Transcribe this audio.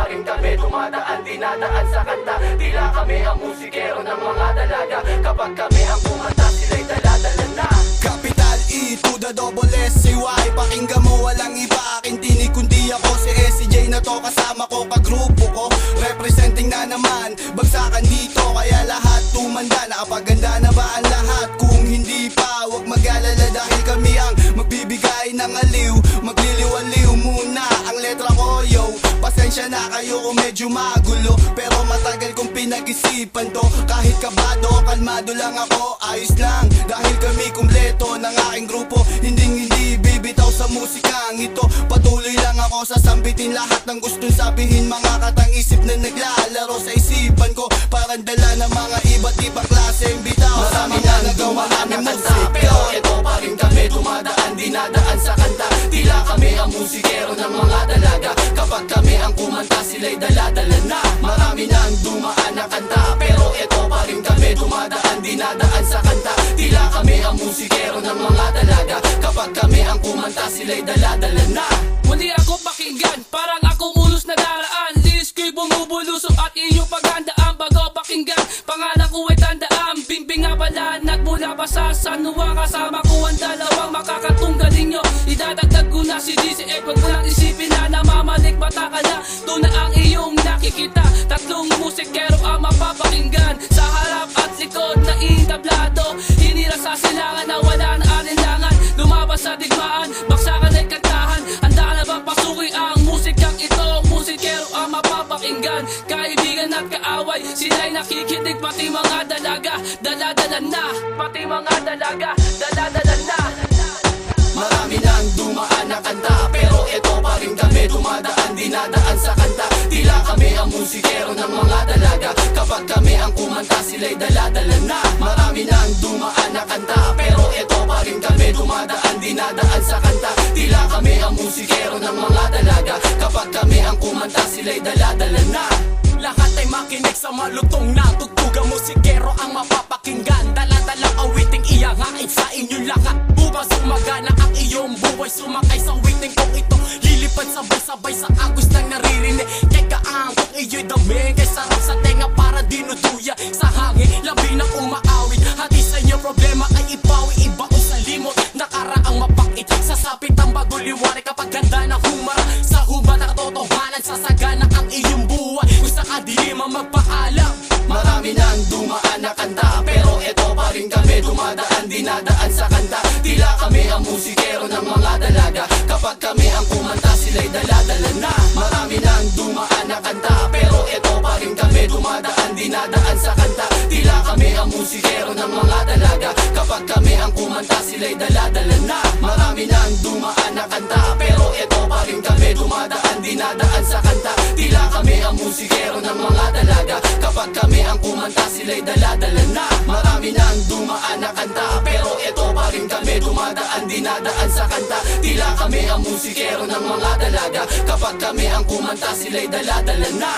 rin kami dumadaan, dinadaan sa kanta. Tila kami ang musikero ng mga dalaga. Kapag kami ang kumanta, sila'y dala-dala na. Capital E to the double S-C-Y. Pakinggan mo walang iba, aking tinig kundi ako. Si SCJ na to, kasama ko, kagrupo ko. Representing na naman, bagsakan dito. Kaya lahat tumanda, nakapaganda na ba ang lahat? Kung hindi pa, huwag mag-alala dahil kami ang magbibigay ng aliw. Magliliwaliw muna ang letra ko, yo. Pasensya na kayo kung medyo magulo, pero matagal kong pinag-isipan to. Kahit kabado, kalmado lang ako, ayos lang. Dahil kami kumpleto ng aking grupo, hindi bibitaw sa musikang ito. Patuloy lang ako sasambitin lahat ng gustong sabihin. Mga katang isip na naglalaro sa isipan ko, parang dala ng mga iba't ibang klaseng bitaw. Marami na nagawa ng kanta, pero ito pa rin kami dumadaan, dinadaan sa kanta. Tila kami ang musikero ng mga dalaga. Kapag kami ang kumanta, sila'y dala-dala na. Marami nang dumaan na kanta, pero ito pa rin kami dumadaan, dinadaan sa kanta. Tila kami ang musikero ng mga dalaga. Kapag kami ang kumanta, sila'y dala-dala na. Muli ako pakinggan, parang akong ulos na daraan. Lilis ko'y bumubulusok at inyong paghandaan. Bago pakinggan, pangalan ko ay tandaan. Bimbing nga pala, nagmula pa sa San Juan. Kasama ko ang dalawang makakatunggalin nyo. Idadagdag ko na si DCF, wag mo lang isipin na namamalik mata ka na. Doon na ang iyong nakikita, tatlong musikero ang mapapakinggan. Sa harap at likod na itablado, hinira sa silangan na wala na alinlangan. Lumabas sa digmaan, baksakan ay kantahan. Handa na bang pasuki ang musikang ito? Musikero ang mapapakinggan. Kaibigan at kaaway, sila'y nakikinig. Pati mga dalaga, dala-dala na. Pati mga dalaga, dala-dala na. Marami nang dumaan na kanta, pero ito pa rin kami dumadaan, dinadaan sa kanta. Tila kami ang musikero ng mga dalaga. Kapag kami ang kumanta, sila'y dala-dala na. Marami nang dumaan na kanta, pero ito pa rin kami dumadaan, dinadaan sa kanta. Tila kami ang musikero ng mga dalaga. Kapag kami ang kumanta, sila'y dala-dala na. Lahat ay makinig sa malutong na tugtugang musikero ang mapapakinggan. Dala-dalang awiting iyangain sa inyong lahat. Bukas umagana ang iyong buhay, sumakay sa awiting kong ito. Lilipad sabay-sabay sa agos ng naririnig. Kay kaang kung iyo'y daming, kay sarap sa tenga para dinuduya sa hangin. Labi ng umaawit, hati sa inyong problema ay ipawi, ibaon sa limot. Nakaraang mapakit, sasapit ang bago liwanag. Kapag ganda na humara sa hubad na katotohanan, sasagana ang iyong buhay. Gusto ka di magpaalam. Marami nang dumaan na kanta, pero ito pa rin kami dumadaan, dinadaan sa kanta. Tila kami ang musikero ng mga dalaga. Kapag kami ang kumanta, sila'y dala-dala na. Marami nang dumaan na kanta, pero ito pa rin kami dumadaan, dinadaan sa kanta. Tila kami ang musikero ng mga dalaga. Kapag kami ang kumanta, sila'y dala-dala na. Marami nang dumaan na kanta, pero ito pa rin kami dumadaan, dinadaan sa kanta. Tila kami ang musikero ng mga dalaga. Kapag kami ang kumanta, sila'y dala-dala na. Marami nang dumaan na kanta, pero ito pa rin kami dumadaan, dinadaan sa kanta. Tila kami ang musikero ng mga dalaga. Kapag kami ang kumanta, sila'y dala-dala na.